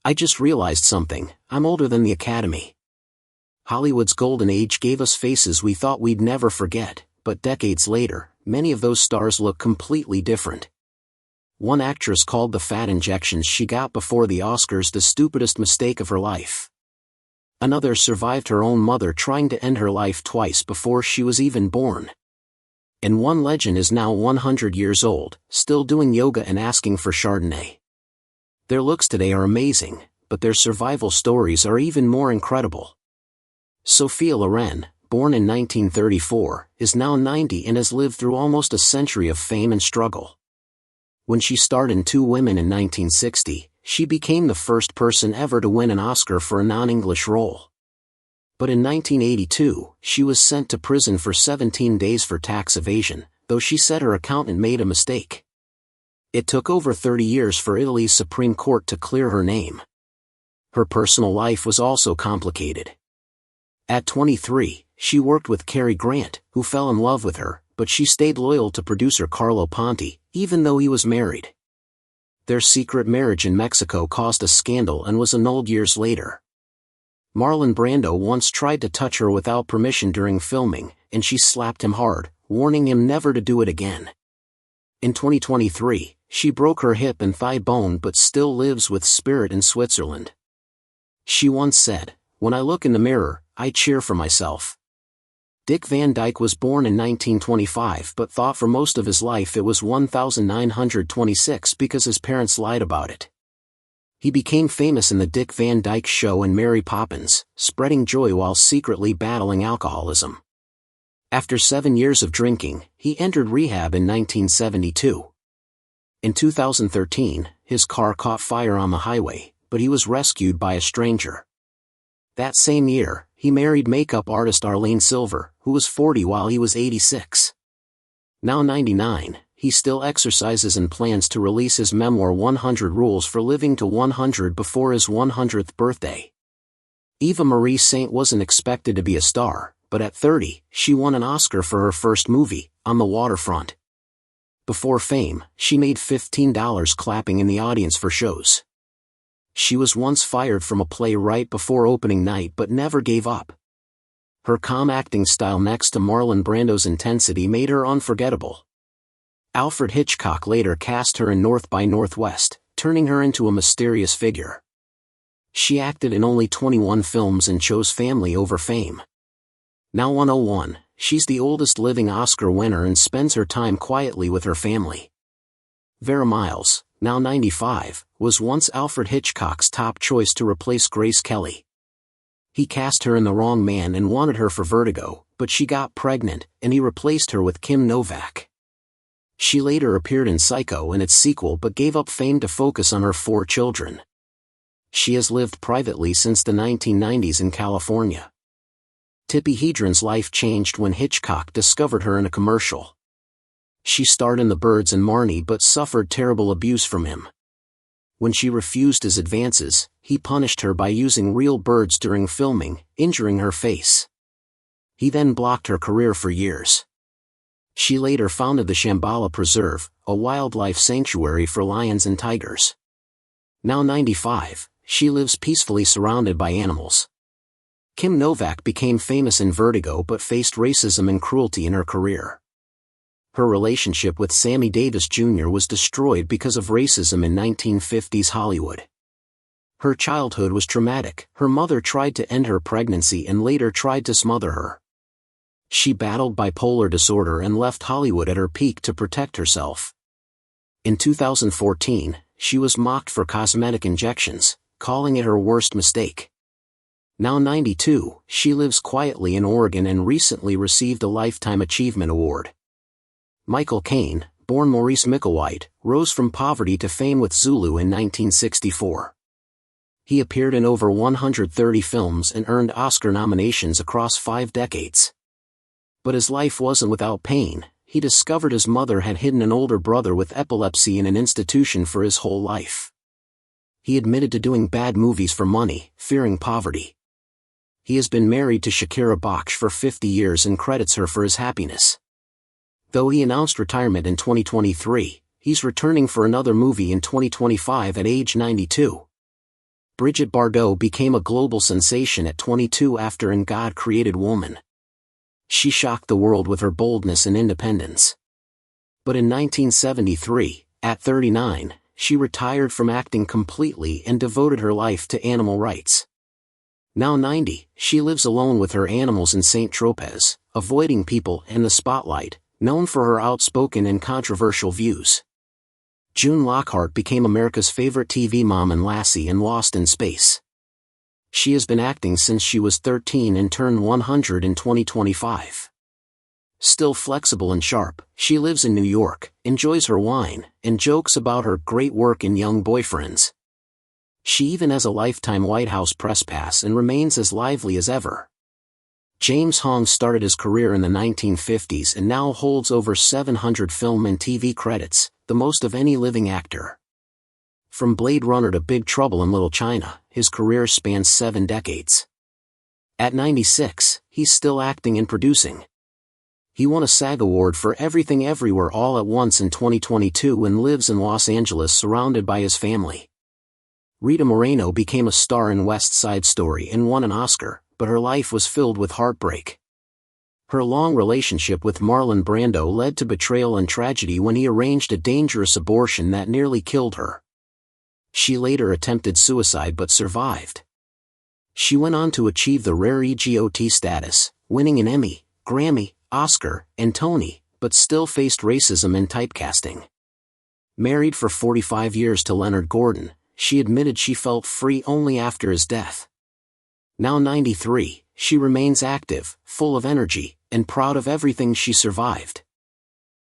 I just realized something, I'm older than the Academy. Hollywood's golden age gave us faces we thought we'd never forget, but decades later, many of those stars look completely different. One actress called the fat injections she got before the Oscars the stupidest mistake of her life. Another survived her own mother trying to end her life twice before she was even born. And one legend is now 100 years old, still doing yoga and asking for Chardonnay. Their looks today are amazing, but their survival stories are even more incredible. Sophia Loren, born in 1934, is now 90 and has lived through almost a century of fame and struggle. When she starred in Two Women in 1960, she became the first person ever to win an Oscar for a non-English role. But in 1982, she was sent to prison for 17 days for tax evasion, though she said her accountant made a mistake. It took over 30 years for Italy's Supreme Court to clear her name. Her personal life was also complicated. At 23, she worked with Cary Grant, who fell in love with her, but she stayed loyal to producer Carlo Ponti, even though he was married. Their secret marriage in Mexico caused a scandal and was annulled years later. Marlon Brando once tried to touch her without permission during filming, and she slapped him hard, warning him never to do it again. In 2023, she broke her hip and thigh bone but still lives with spirit in Switzerland. She once said, "When I look in the mirror, I cheer for myself." Dick Van Dyke was born in 1925 but thought for most of his life it was 1926 because his parents lied about it. He became famous in The Dick Van Dyke Show and Mary Poppins, spreading joy while secretly battling alcoholism. After 7 years of drinking, he entered rehab in 1972. In 2013, his car caught fire on the highway, but he was rescued by a stranger. That same year, he married makeup artist Arlene Silver, who was 40 while he was 86. Now 99, he still exercises and plans to release his memoir 100 Rules for Living to 100 before his 100th birthday. Eva Marie Saint wasn't expected to be a star, but at 30, she won an Oscar for her first movie, On the Waterfront. Before fame, she made $15 clapping in the audience for shows. She was once fired from a play right before opening night but never gave up. Her calm acting style next to Marlon Brando's intensity made her unforgettable. Alfred Hitchcock later cast her in North by Northwest, turning her into a mysterious figure. She acted in only 21 films and chose family over fame. Now 101, she's the oldest living Oscar winner and spends her time quietly with her family. Vera Miles, now 95, was once Alfred Hitchcock's top choice to replace Grace Kelly. He cast her in The Wrong Man and wanted her for Vertigo, but she got pregnant, and he replaced her with Kim Novak. She later appeared in Psycho and its sequel but gave up fame to focus on her 4 children. She has lived privately since the 1990s in California. Tippi Hedren's life changed when Hitchcock discovered her in a commercial. She starred in The Birds and Marnie but suffered terrible abuse from him. When she refused his advances, he punished her by using real birds during filming, injuring her face. He then blocked her career for years. She later founded the Shambhala Preserve, a wildlife sanctuary for lions and tigers. Now 95, she lives peacefully surrounded by animals. Kim Novak became famous in Vertigo but faced racism and cruelty in her career. Her relationship with Sammy Davis Jr. was destroyed because of racism in 1950s Hollywood. Her childhood was traumatic. Her mother tried to end her pregnancy and later tried to smother her. She battled bipolar disorder and left Hollywood at her peak to protect herself. In 2014, she was mocked for cosmetic injections, calling it her worst mistake. Now 92, she lives quietly in Oregon and recently received a Lifetime Achievement Award. Michael Caine, born Maurice Micklewhite, rose from poverty to fame with Zulu in 1964. He appeared in over 130 films and earned Oscar nominations across 5 decades. But his life wasn't without pain. He discovered his mother had hidden an older brother with epilepsy in an institution for his whole life. He admitted to doing bad movies for money, fearing poverty. He has been married to Shakira Baksh for 50 years and credits her for his happiness. Though he announced retirement in 2023, he's returning for another movie in 2025 at age 92. Brigitte Bardot became a global sensation at 22 after In God Created Woman. She shocked the world with her boldness and independence. But in 1973, at 39, she retired from acting completely and devoted her life to animal rights. Now 90, she lives alone with her animals in Saint-Tropez, avoiding people and the spotlight, known for her outspoken and controversial views. June Lockhart became America's favorite TV mom in Lassie and Lost in Space. She has been acting since she was 13 and turned 100 in 2025. Still flexible and sharp, she lives in New York, enjoys her wine, and jokes about her great work in Young Boyfriends. She even has a lifetime White House press pass and remains as lively as ever. James Hong started his career in the 1950s and now holds over 700 film and TV credits, the most of any living actor. From Blade Runner to Big Trouble in Little China, his career spans 7 decades. At 96, he's still acting and producing. He won a SAG Award for Everything Everywhere All at Once in 2022 and lives in Los Angeles surrounded by his family. Rita Moreno became a star in West Side Story and won an Oscar, but her life was filled with heartbreak. Her long relationship with Marlon Brando led to betrayal and tragedy when he arranged a dangerous abortion that nearly killed her. She later attempted suicide but survived. She went on to achieve the rare EGOT status, winning an Emmy, Grammy, Oscar, and Tony, but still faced racism and typecasting. Married for 45 years to Leonard Gordon, she admitted she felt free only after his death. Now 93, she remains active, full of energy, and proud of everything she survived.